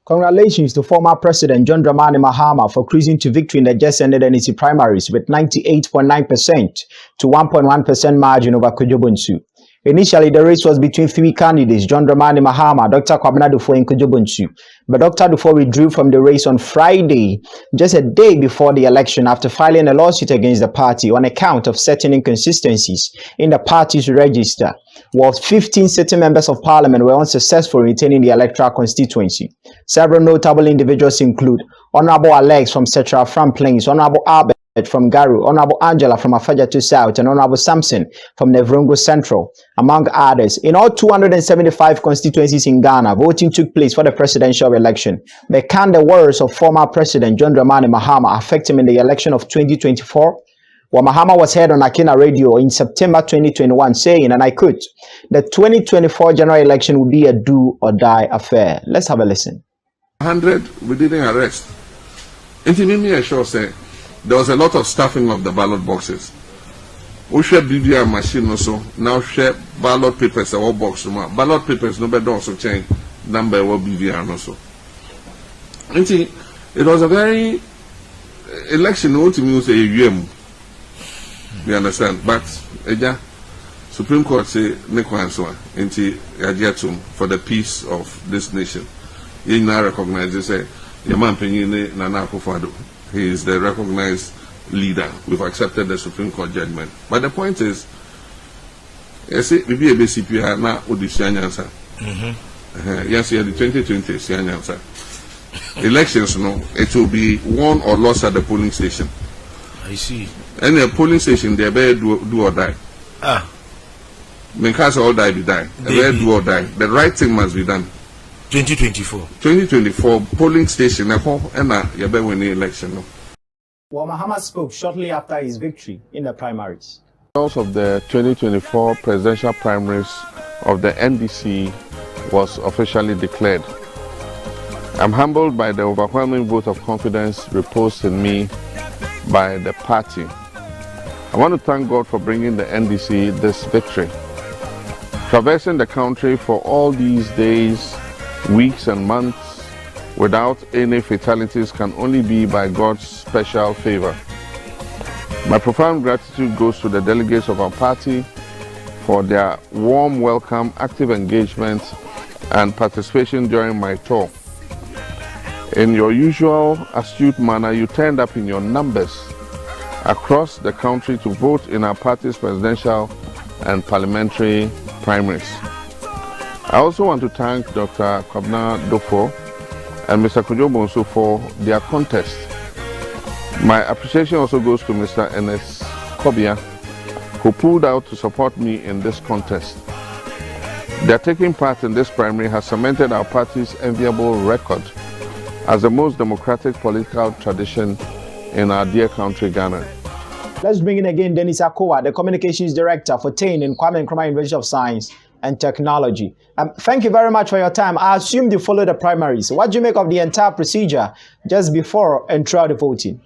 Congratulations to former President John Dramani Mahama for cruising to victory in the just ended NEC primaries with 98.9% to 1.1% margin over Kojo Bonus. Initially, the race was between three candidates, John Dramani Mahama, Dr. Kwabena Dufo, and Kojo Bonus. But Dr. Dufo withdrew from the race on Friday, just a day before the election, after filing a lawsuit against the party on account of certain inconsistencies in the party's register. While 15 sitting members of parliament were unsuccessful in retaining the electoral constituency. Several notable individuals include Honorable Alex from Central Front Plains, Honorable Albert from Garu, Honorable Angela from Afajatu South, and Honorable Samson from Nevrongo Central, among others. In all 275 constituencies in Ghana, voting took place for the presidential election. But can the words of former President John Dramani Mahama affect him in the election of 2024? Well, Mahama was heard on Akina radio in September 2021 saying, and I quote, "The 2024 general election will be a do or die affair." Let's have a listen. 100, we didn't arrest. And to me, I sure say there was a lot of stuffing of the ballot boxes. We share BVR machine also, now share ballot papers or box. Ballot papers, no better also change number or BVR also. And it was a very election, what to me was a UM. We understand, but Supreme Court say make one so for the peace of this nation. You now recognize this. Yaman Penyine Nana Akufo-Addo. He is the recognized leader. We've accepted the Supreme Court judgment. But the point is, I say we be a BCP now with the answer. Yes, the 2020 answer. Elections, no, it will be won or lost at the polling station. I see. And the polling station, they better do or die. Because all die be die. They better do or die. The right thing must be done. 2024. 2024 polling station, and you better win the election. No? Well, Mahama spoke shortly after his victory in the primaries. The results of the 2024 presidential primaries of the NDC was officially declared. I'm humbled by the overwhelming vote of confidence reposed in me by the party. I want to thank God for bringing the NDC this victory. Traversing the country for all these days, weeks and months without any fatalities can only be by God's special favor. My profound gratitude goes to the delegates of our party for their warm welcome, active engagement and participation during my tour. In your usual astute manner, you turned up in your numbers across the country to vote in our party's presidential and parliamentary primaries. I also want to thank Dr. Kwabena Dufo and Mr. Kojo Bonus for their contest. My appreciation also goes to Mr. Ns Kobia, who pulled out to support me in this contest. Their taking part in this primary has cemented our party's enviable record as the most democratic political tradition in our dear country, Ghana. Let's bring in again Dennis Akowa, the Communications Director for TAIN in Kwame Nkrumah University of Science and Technology. Thank you very much for your time. I assume you followed the primaries. What do you make of the entire procedure just before and throughout the voting?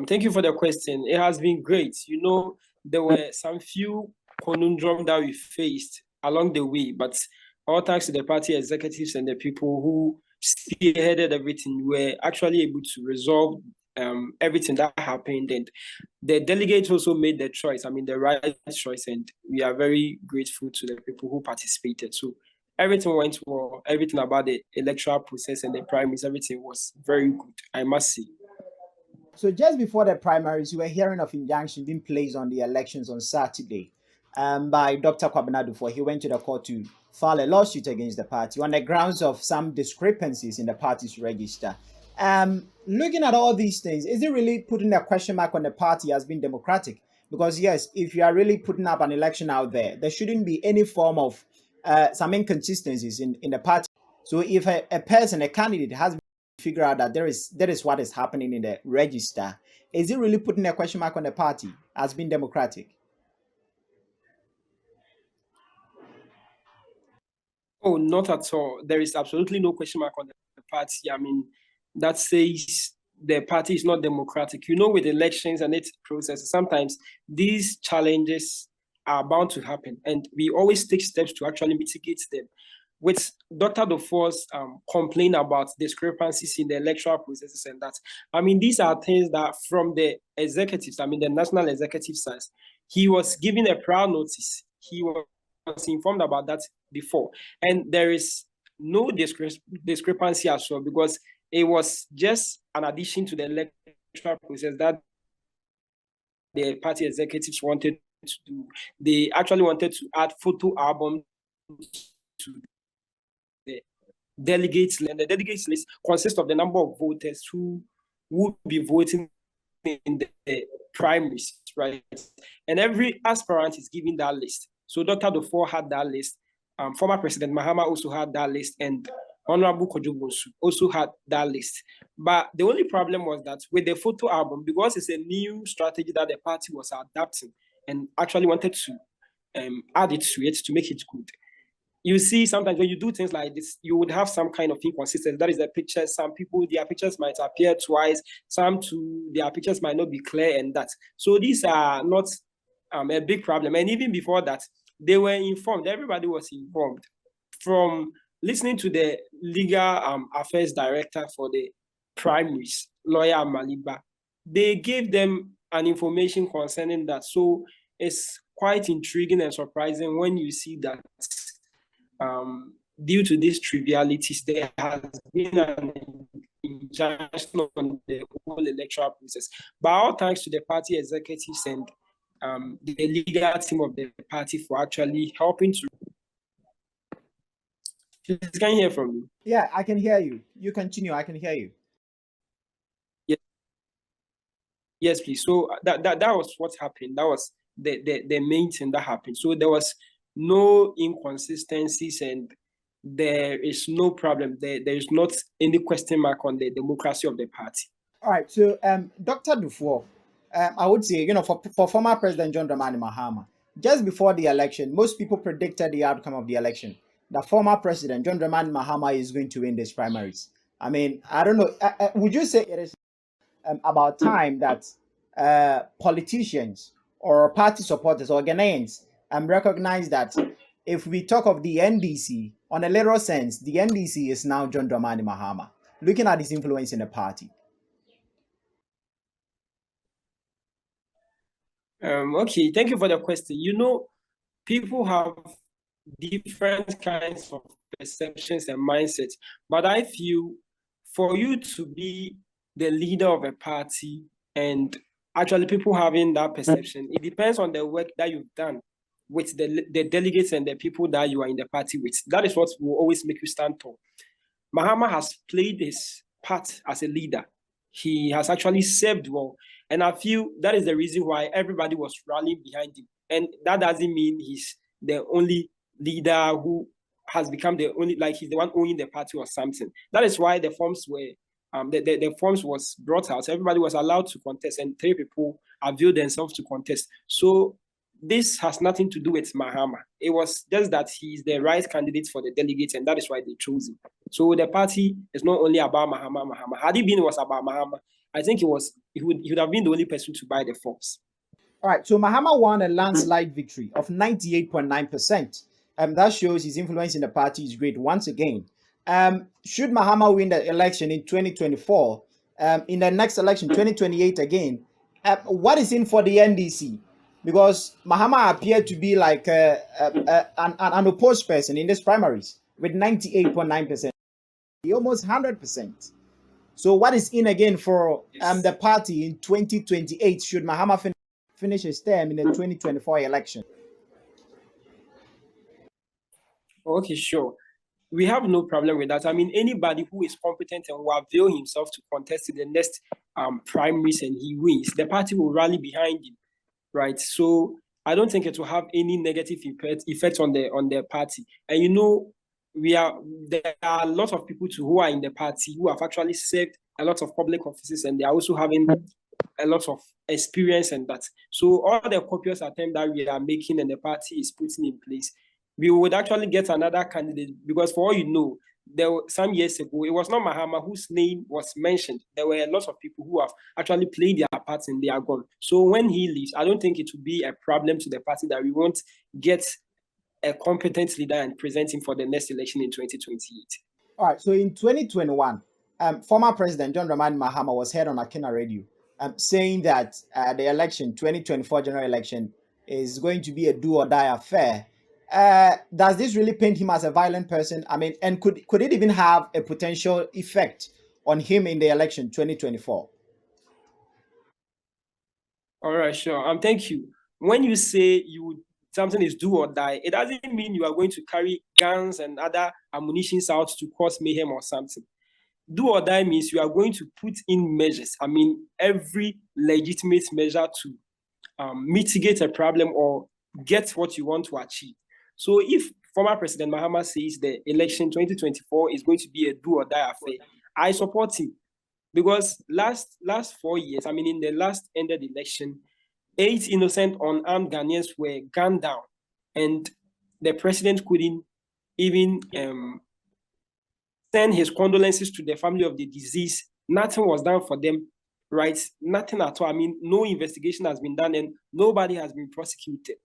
Thank you for the question. It has been great. You know, there were some few conundrums that we faced along the way, but all thanks to the party executives and the people who spearheaded everything, we were actually able to resolve everything that happened. And the delegates also made the choice, the right choice, and we are very grateful to the people who participated. So everything went well, everything about the electoral process and the primaries, everything was very good, I must say. So just before the primaries, you were hearing of injunction being placed on the elections on Saturday by Dr. Kwabena Dufo. He went to the court to file a lawsuit against the party on the grounds of some discrepancies in the party's register. Looking at all these things, is it really putting a question mark on the party as being democratic? Because yes, if you are really putting up an election out there, there shouldn't be any form of some inconsistencies in the party. So if a person, a candidate has figured out that that is what is happening in the register, is it really putting a question mark on the party as being democratic? Oh, not at all. There is absolutely no question mark on the party. That says the party is not democratic. You know, with elections and its process, sometimes these challenges are bound to happen, and we always take steps to actually mitigate them. with Dr. Dufour's complaint about discrepancies in the electoral processes and that. I mean, these are things that from the executives, I mean, the national executive side, he was given a prior notice. He was informed about that before. And there is no discrepancy as well, because it was just an addition to the electoral process that the party executives wanted to do. They actually wanted to add photo albums to the delegates, and the delegates list consists of the number of voters who would be voting in the primaries, right? And every aspirant is given that list. So Dr. Dufour had that list. Former President Mahama also had that list, and Honorable Kojo Bonus also had that list. But the only problem was that with the photo album, because it's a new strategy that the party was adapting and actually wanted to add it to make it good. You see, sometimes when you do things like this, you would have some kind of inconsistency. That is the picture. Some people, their pictures might appear twice. Some too, their pictures might not be clear and that. So these are not a big problem. And even before that, they were informed. Everybody was informed. From listening to the legal affairs director for the primaries, lawyer Maliba, they gave them an information concerning that. So it's quite intriguing and surprising when you see that due to these trivialities, there has been an injunction on the whole electoral process. But all thanks to the party executives and the legal team of the party for actually helping to. Please, can you hear from me? Yeah, I can hear you. You continue. I can hear you. Yes, please. So that was what happened. That was the main thing that happened. So there was no inconsistencies and there is no problem. There is not any question mark on the democracy of the party. All right. So Dr. Dufour, I would say, for former President John Dramani Mahama, just before the election, most people predicted the outcome of the election. The former President John Dramani Mahama is going to win these primaries. I mean, I don't know. Would you say it is about time that politicians or party supporters or Ghanaians recognize that if we talk of the NDC, on a literal sense, the NDC is now John Dramani Mahama, looking at his influence in the party? Okay, thank you for the question. People have different kinds of perceptions and mindsets, but I feel for you to be the leader of a party and actually people having that perception, it depends on the work that you've done with the delegates and the people that you are in the party with. That is what will always make you stand tall. Mahama has played his part as a leader. He has actually served well. And I feel that is the reason why everybody was rallying behind him. And that doesn't mean he's the only leader who has become the only, like he's the one owning the party or something. That is why the forms were, the forms was brought out. Everybody was allowed to contest and 3 people availed themselves to contest. So this has nothing to do with Mahama. It was just that he's the right candidate for the delegates, and that is why they chose him. So the party is not only about Mahama. Had it was about Mahama, I think he would have been the only person to buy the forms. All right, so Mahama won a landslide victory of 98.9%. That shows his influence in the party is great once again. Should Mahama win the election in 2024, in the next election, 2028 again, what is in for the NDC? Because Mahama appeared to be like an opposed person in these primaries with 98.9%, almost 100%. So what is in again for the party in 2028 should Mahama finish his term in the 2024 election? Okay, sure. We have no problem with that. I mean, anybody who is competent and will avail himself to contest in the next primaries and he wins, the party will rally behind him. Right, so I don't think it will have any negative effect on the party. And there are a lot of people who are in the party who have actually served a lot of public offices, and they are also having a lot of experience in that. So all the copious attempts that we are making and the party is putting in place, we would actually get another candidate, because for all you know, there were some years ago, it was not Mahama whose name was mentioned. There were a lot of people who have actually played their parts and they are gone. So when he leaves, I don't think it will be a problem to the party that we won't get a competent leader and present him for the next election in 2028. All right. So in 2021, former President John Dramani Mahama was heard on Akina radio saying that the election, 2024 general election, is going to be a do or die affair. Does this really paint him as a violent person? I mean, and could it even have a potential effect on him in the election 2024? All right, sure. Thank you. When you say something is do or die, it doesn't mean you are going to carry guns and other ammunitions out to cause mayhem or something. Do or die means you are going to put in measures. I mean, every legitimate measure to mitigate a problem or get what you want to achieve. So if former President Mahama says the election 2024 is going to be a do or die affair, I support him. Because last 4 years, I mean, in the last ended election, 8 innocent unarmed Ghanaians were gunned down, and the president couldn't even send his condolences to the family of the deceased. Nothing was done for them, right? Nothing at all. I mean, no investigation has been done, and nobody has been prosecuted.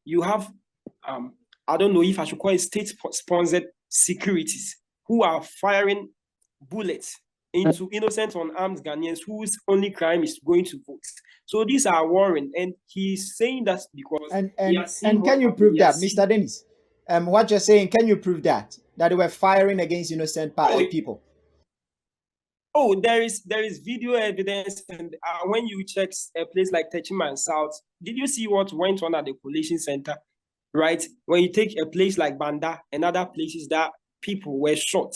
You have, I don't know if I should call it state-sponsored securities who are firing bullets into innocent unarmed Ghanaians whose only crime is going to vote. So these are warring, and he's saying that because and can you prove that, Mr. Dennis? What you're saying, can you prove that they were firing against innocent people? Oh, there is video evidence, and when you check a place like Techiman South, did you see what went on at the collation center? Right, when you take a place like Banda and other places that people were shot.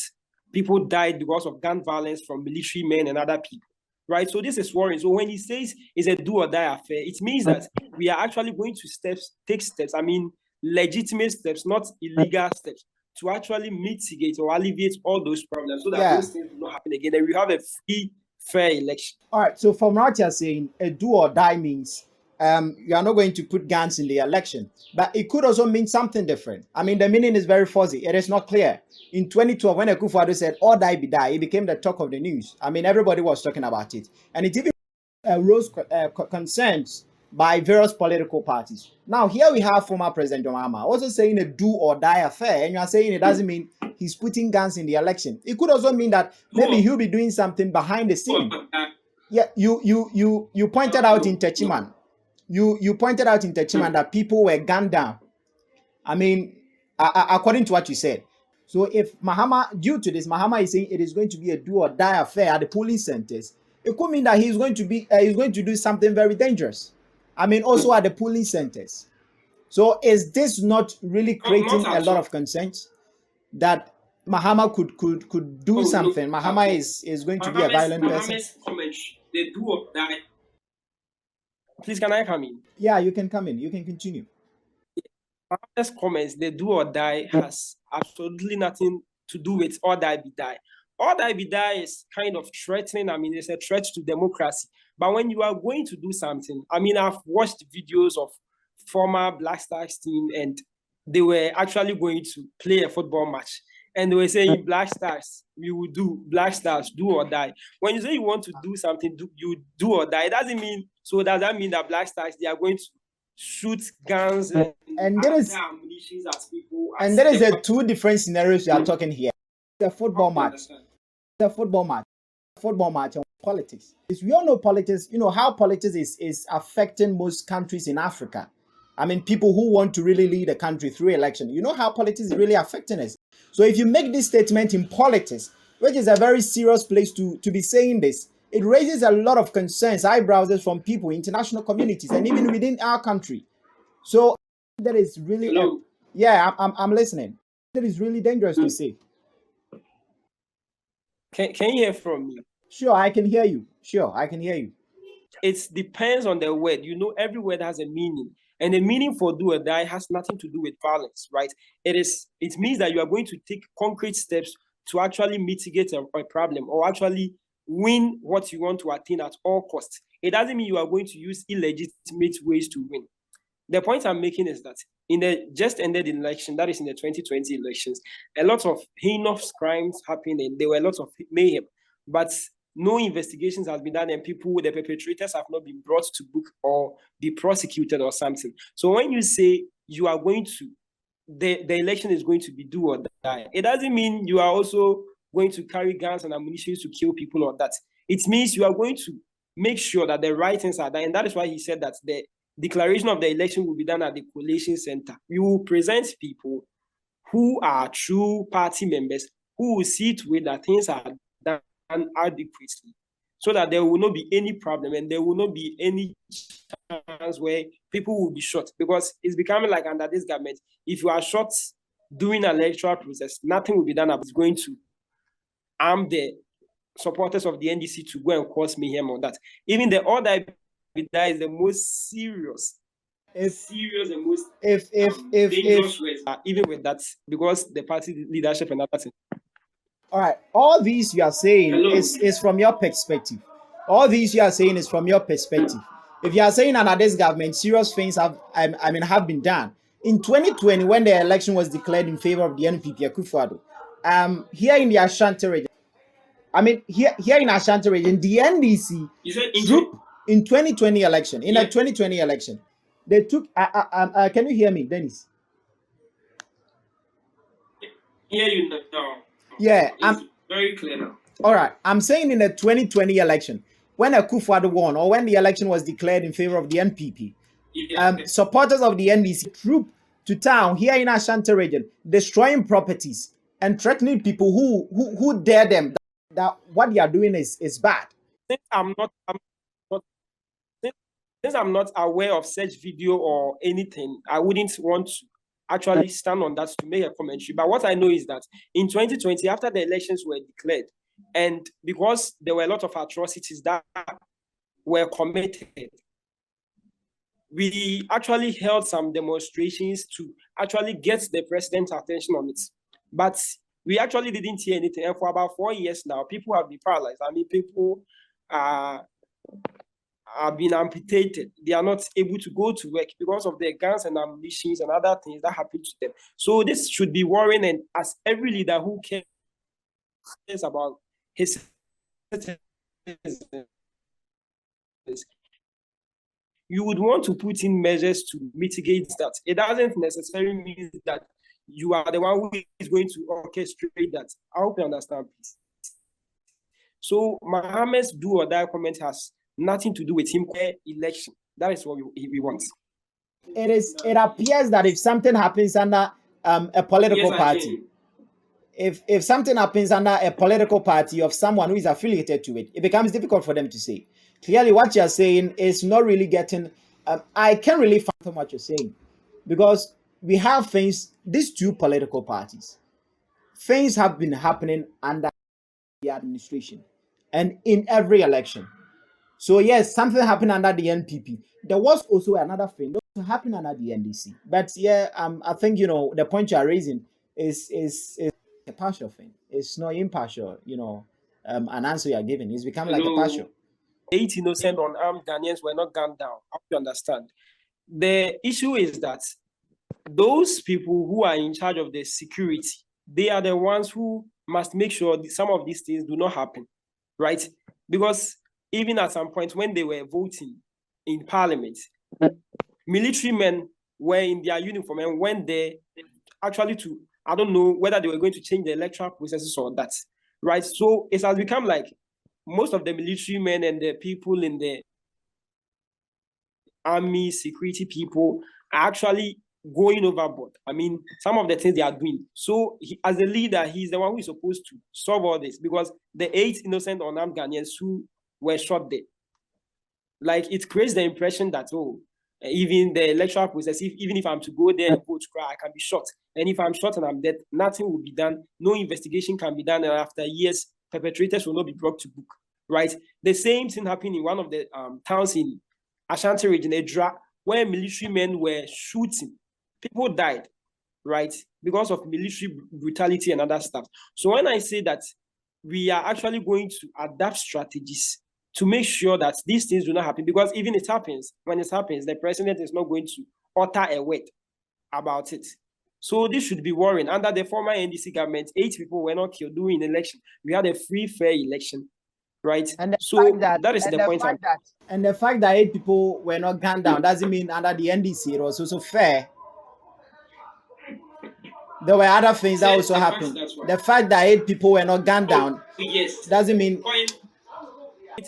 People died because of gun violence from military men and other people, right? So this is worrying. So when he says it's a do or die affair, it means that we are actually going to take steps, I mean, legitimate steps, not illegal steps, to actually mitigate or alleviate all those problems so that those things will not happen again. And we have a free, fair election. All right. So from what you're saying, a do or die means you are not going to put guns in the election. But it could also mean something different. I mean, the meaning is very fuzzy. It is not clear. In 2012, when Akufo-Addo said, or die be die, it became the talk of the news. I mean, everybody was talking about it. And it even rose concerns by various political parties. Now, here we have former President John Mahama also saying a do or die affair. And you are saying it doesn't mean he's putting guns in the election. It could also mean that maybe he'll be doing something behind the scene. Yeah, you pointed out in Techiman. You pointed out in Techiman that people were gunned down. I mean, according to what you said. So if Mahama, due to this, Mahama is saying it is going to be a do or die affair at the polling centers, it could mean that he's going to do something very dangerous. I mean, also at the polling centers. So is this not really creating a lot of concerns that Mahama could do something? No. Mahama is going to be a violent person. They do or die. Please, can I come in? Yeah, you can come in. You can continue. Mahama's comments, the do or die has absolutely nothing to do with or die be die. Or die be die is kind of threatening. I mean, it's a threat to democracy. But when you are going to do something, I mean, I've watched videos of former Black Stars team, and they were actually going to play a football match. And they were saying, Black Stars, we will do Black Stars, do or die. When you say you want to do something, you do or die. It doesn't mean, so does that mean that Black Stars, they are going to shoot guns and there is ammunition at people? And there is a two different scenarios you are talking here. The football match. The football match and politics. We all know politics, you know how politics is affecting most countries in Africa. I mean, people who want to really lead a country through election. You know how politics is really affecting us. So if you make this statement in politics, which is a very serious place to be saying this, it raises a lot of concerns, eyebrows from people, international communities, and even within our country. So that is really, I'm listening. That is really dangerous to say. Can you hear from me? Sure, I can hear you. Sure, I can hear you. It depends on the word. You know, every word has a meaning. And the meaning for do or die has nothing to do with violence, right? It means that you are going to take concrete steps to actually mitigate a problem or actually win what you want to attain at all costs. It doesn't mean you are going to use illegitimate ways to win. The point I'm making is that in the just ended election, that is in the 2020 elections, a lot of heinous crimes happened and there were lots of mayhem, but no investigations has been done and the perpetrators have not been brought to book or be prosecuted or something. So when you say you are going to the election is going to be do or die. It doesn't mean you are also going to carry guns and ammunition to kill people or that. It means you are going to make sure that the right things are done. And that is why he said that the declaration of the election will be done at the collation center. We will present people who are true party members who will see to it that things are done adequately, so that there will not be any problem and there will not be any chance where people will be shot, because it's becoming like under this government, if you are shot during an electoral process, nothing will be done about it. It's going to arm the supporters of the NDC to go and cause mayhem on that. Even the order that is the most serious and most dangerous ways, even with that, because the party leadership and that thing. All right, all these you are saying is from your perspective. All these you are saying is from your perspective. If you are saying under this government, serious things have been done. In 2020, when the election was declared in favor of the NPP, Akufo-Addo, here in the Ashanti region, here in Ashanti region, the NDC troop in 2020 election, in the 2020 election, they took. Can you hear me, Dennis? Hear you now. Yeah, it's very clear now. All right, I'm saying in the 2020 election, when Akufo-Addo won, or when the election was declared in favor of the NPP, supporters of the NDC troop to town here in Ashanti region, destroying properties and threatening people who dare them that what they are doing is bad. Since I'm not aware of such video or anything, I wouldn't want to actually stand on that to make a commentary. But what I know is that in 2020, after the elections were declared, and because there were a lot of atrocities that were committed, we actually held some demonstrations to actually get the president's attention on it. But we actually didn't hear anything. And for about 4 years now, people have been paralyzed. I mean, people have been amputated. They are not able to go to work because of their guns and ammunition and other things that happen to them. So this should be worrying, and as every leader who cares about his citizens, you would want to put in measures to mitigate that. It doesn't necessarily mean that you are the one who is going to orchestrate that. I hope you understand, please. So Mahama's do or die comment has nothing to do with him election. That is what we want. It appears that if something happens under a political party, if something happens under a political party of someone who is affiliated to it, it becomes difficult for them to say. Clearly, what you're saying is not really getting. I can't really fathom what you're saying, because we have things. These two political parties, things have been happening under the administration and in every election. So yes, something happened under the NPP. There was also another thing that happened under the NDC. But yeah, I think the point you are raising is a partial thing. It's not impartial. An answer you are giving is becoming like a partial. 8 innocent unarmed Ghanaians were not gunned down. How do you understand? The issue is that those people who are in charge of the security, they are the ones who must make sure some of these things do not happen, right? Because even at some point when they were voting in parliament, military men were in their uniform and went there actually to, I don't know whether they were going to change the electoral processes or that, right? So it has become like most of the military men and the people in the army, security people are actually going overboard. I mean, some of the things they are doing. So as a leader, he's the one who is supposed to solve all this, because the 8 innocent unarmed Ghanaians who were shot there, like, it creates the impression that, even the electoral process, even if I'm to go there and vote, I can be shot. And if I'm shot and I'm dead, nothing will be done. No investigation can be done. And after years, perpetrators will not be brought to book, right? The same thing happened in one of the towns in Ashanti region, Edra, where military men were shooting. People died, right? Because of military brutality and other stuff. So when I say that we are actually going to adapt strategies to make sure that these things do not happen, because even when it happens, the president is not going to utter a word about it. So this should be worrying. Under the former NDC government, 8 people were not killed during the election. We had a free, fair election, right? And so that is the point. And the fact that 8 people were not gunned down doesn't mean under the NDC it was also fair. There were other things that also happened. The fact that 8 people were not gunned down doesn't mean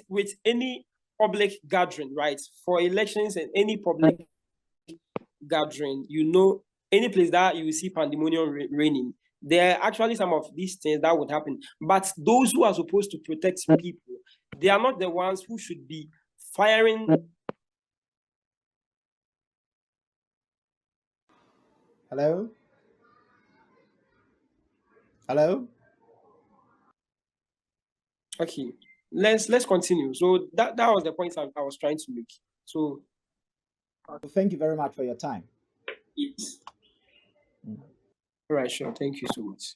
with any public gathering, right? For elections and any public gathering, any place that you will see pandemonium reigning, there are actually some of these things that would happen. But those who are supposed to protect people, they are not the ones who should be firing. Hello? Hello? Okay, let's continue. So that was the point I was trying to make. So thank you very much for your time. All right, sure. Thank you so much.